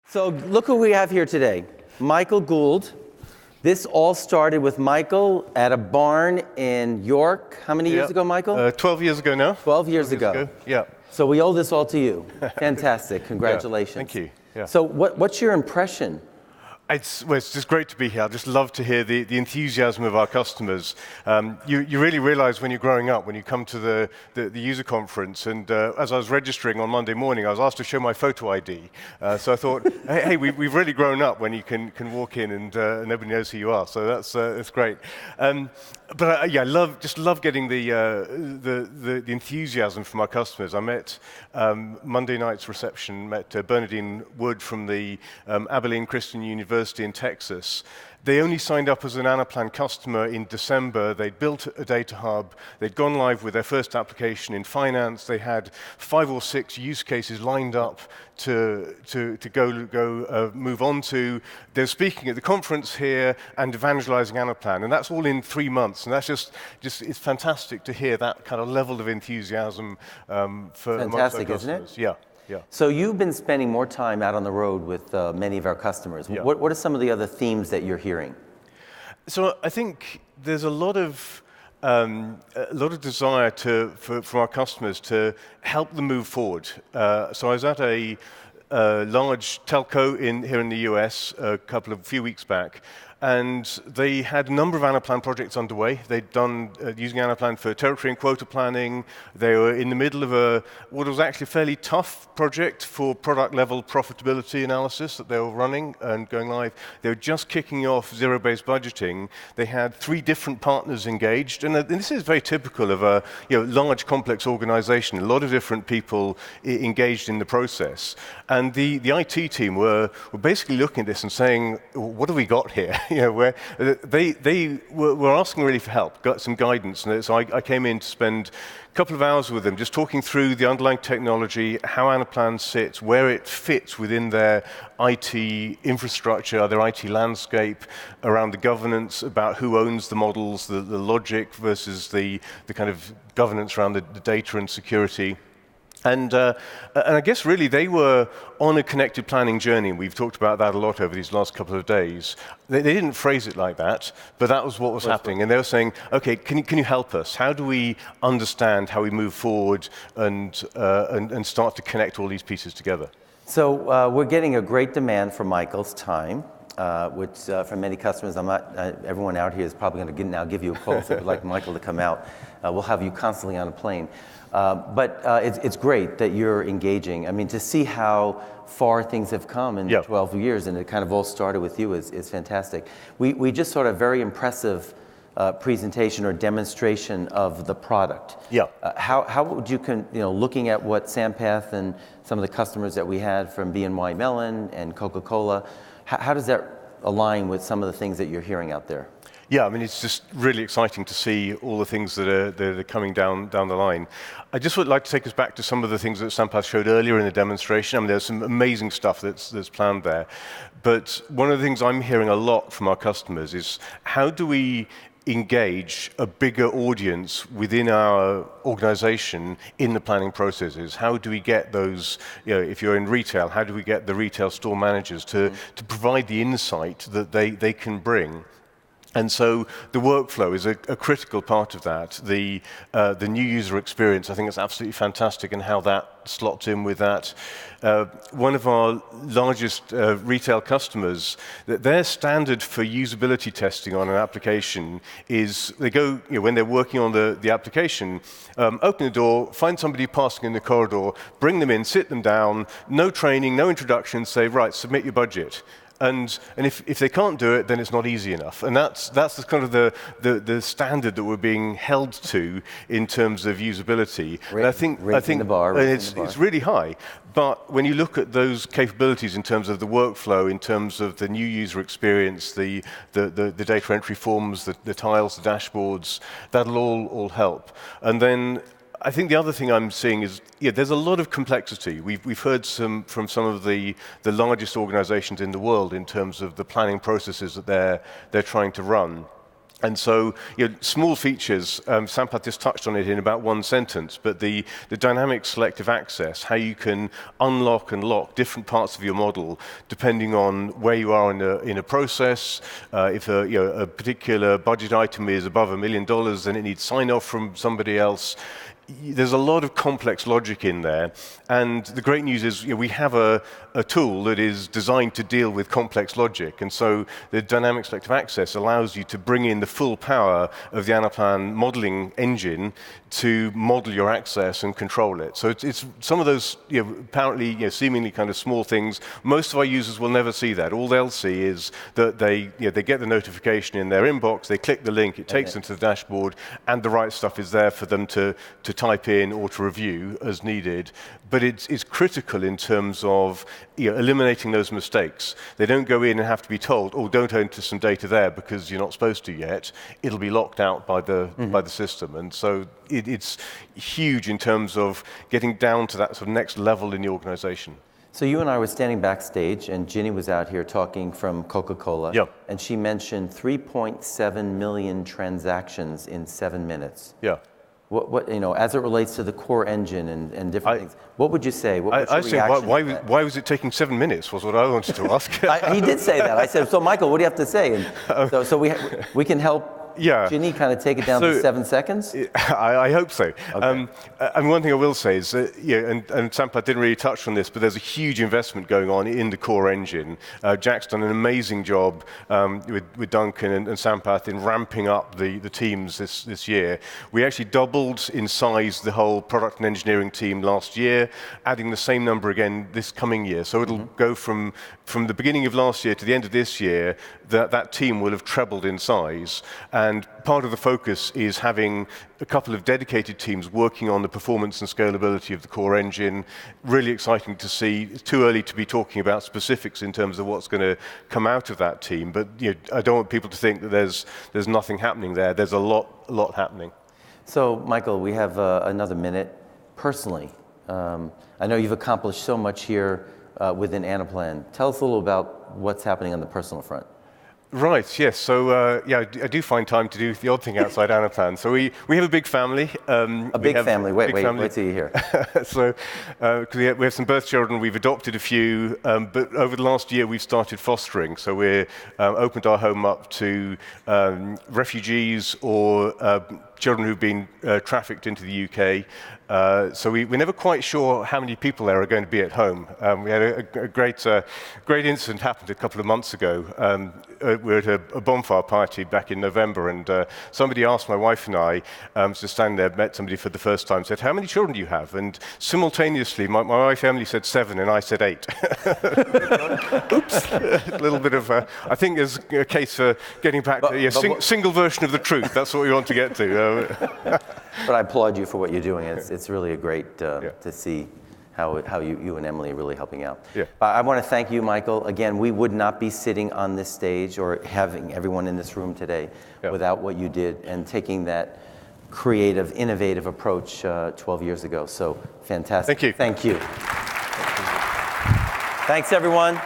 So look who we have here today, Michael Gould. This all started with Michael at a barn in York. How many years ago, Michael? 12 years ago now. 12 years ago. Yeah. So we owe this all to you. Fantastic. Congratulations. Yeah, thank you. Yeah. So what's your impression? It's just great to be here. I just love to hear the enthusiasm of our customers. You really realize when you're growing up, when you come to the user conference, and as I was registering on Monday morning, I was asked to show my photo ID. So I thought, hey, we've really grown up when you can walk in and nobody knows who you are. So that's great. But I love getting the enthusiasm from our customers. I met Monday night's reception, met Bernadine Wood from the Abilene Christian University in Texas. They only signed up as an Anaplan customer in December. They'd built a data hub. They'd gone live with their first application in finance. They had 5 or 6 use cases lined up to go move on to. They're speaking at the conference here and evangelizing Anaplan, and that's all in 3 months. And that's just it's fantastic to hear that kind of level of enthusiasm for amongst our customers. Isn't it? Yeah. Yeah. So you've been spending more time out on the road with many of our customers. Yeah. What are some of the other themes that you're hearing? So I think there's a lot of desire from our customers to help them move forward. So I was at a large telco here in the US a few weeks back, and they had a number of Anaplan projects underway. They'd done using Anaplan for territory and quota planning. They were in the middle of what was actually a fairly tough project for product-level profitability analysis that they were running and going live. They were just kicking off zero-based budgeting. They had 3 different partners engaged, and this is very typical of a large, complex organization. A lot of different people engaged in the process. And the IT team were basically looking at this and saying, what have we got here? Where they were asking really for help, got some guidance. And so I came in to spend a couple of hours with them, just talking through the underlying technology, how Anaplan sits, where it fits within their IT infrastructure, their IT landscape, around the governance, about who owns the models, the logic versus the kind of governance around the data and security. And I guess really they were on a connected planning journey, and we've talked about that a lot over these last couple of days. They didn't phrase it like that, but that was what was happening. And they were saying, okay, can you help us? How do we understand how we move forward and start to connect all these pieces together? So we're getting a great demand for Michael's time, which for many customers, everyone out here is probably going to now give you a call if you'd like Michael to come out. We'll have you constantly on a plane. But it's great that you're engaging. I mean, to see how far things have come in 12 years, and it kind of all started with you, is fantastic. We just saw a very impressive presentation or demonstration of the product. Yeah. How would you, looking at what Sampath and some of the customers that we had from BNY Mellon and Coca-Cola, how does that align with some of the things that you're hearing out there? Yeah, I mean, it's just really exciting to see all the things that are coming down the line. I just would like to take us back to some of the things that Sampath showed earlier in the demonstration. I mean, there's some amazing stuff that's planned there. But one of the things I'm hearing a lot from our customers is how do we engage a bigger audience within our organization in the planning processes? How do we get those, if you're in retail, how do we get the retail store managers to provide the insight that they can bring? And so the workflow is a critical part of that. The new user experience, I think it's absolutely fantastic, and how that slots in with that. One of our largest retail customers, their standard for usability testing on an application is they go, when they're working on the application, open the door, find somebody passing in the corridor, bring them in, sit them down, no training, no introduction, say, right, submit your budget. And if they can't do it, then it's not easy enough. And that's the kind of the standard that we're being held to in terms of usability. And I think it's really high. But when you look at those capabilities in terms of the workflow, in terms of the new user experience, the data entry forms, the tiles, the dashboards, that'll all help. And then I think the other thing I'm seeing is, there's a lot of complexity. We've heard from some of the largest organizations in the world in terms of the planning processes that they're trying to run. And so, small features, Sampath just touched on it in about one sentence, but the dynamic selective access, how you can unlock and lock different parts of your model depending on where you are in a process. If a particular budget item is above $1 million, then it needs sign-off from somebody else. There's a lot of complex logic in there, and the great news is we have a tool that is designed to deal with complex logic, and so the dynamic selective access allows you to bring in the full power of the Anaplan modeling engine to model your access and control it. So it's some of those apparently seemingly kind of small things. Most of our users will never see that. All they'll see is that they get the notification in their inbox, they click the link, it takes them to the dashboard, and the right stuff is there for them to type in or to review as needed. But it's critical in terms of eliminating those mistakes. They don't go in and have to be told, oh, don't enter some data there because you're not supposed to yet. It'll be locked out by the system. And so it's huge in terms of getting down to that sort of next level in the organization. So you and I were standing backstage, and Ginny was out here talking from Coca-Cola, and she mentioned 3.7 million transactions in 7 minutes. Yeah. What as it relates to the core engine and different things, what would you say? What was your reaction to that? Why was it taking 7 minutes was what I wanted to ask. He did say that. I said, so Michael, what do you have to say? And so we can help Ginny kind of take it down to 7 seconds? I hope so. Okay. And one thing I will say is that, and Sampath didn't really touch on this, but there's a huge investment going on in the core engine. Jack's done an amazing job with Duncan and Sampath in ramping up the teams this year. We actually doubled in size the whole product and engineering team last year, adding the same number again this coming year. So it'll go from the beginning of last year to the end of this year, that team will have trebled in size. And part of the focus is having a couple of dedicated teams working on the performance and scalability of the core engine. Really exciting to see. It's too early to be talking about specifics in terms of what's going to come out of that team. But I don't want people to think that there's nothing happening there. There's a lot happening. So, Michael, we have another minute. Personally, I know you've accomplished so much here within Anaplan. Tell us a little about what's happening on the personal front. Right, yes. So, I do find time to do the odd thing outside Anaplan. So we have a big family. A big family. Wait till you hear. So, we have some birth children. We've adopted a few, but over the last year we've started fostering. So we're opened our home up to refugees or children who've been trafficked into the UK. So we're never quite sure how many people there are going to be at home. We had a great incident happened a couple of months ago. We were at a bonfire party back in November, and somebody asked my wife and I, just standing there, met somebody for the first time, said, how many children do you have? And simultaneously, my wife Emily said 7, and I said 8. Oops. A little bit of, I think there's a case for getting back to a single version of the truth. That's what we want to get to. But I applaud you for what you're doing. It's really a great to see how you and Emily are really helping out. Yeah. I want to thank you, Michael. Again, we would not be sitting on this stage or having everyone in this room today without what you did and taking that creative, innovative approach 12 years ago. So fantastic. Thank you. Thank you. Thanks, everyone.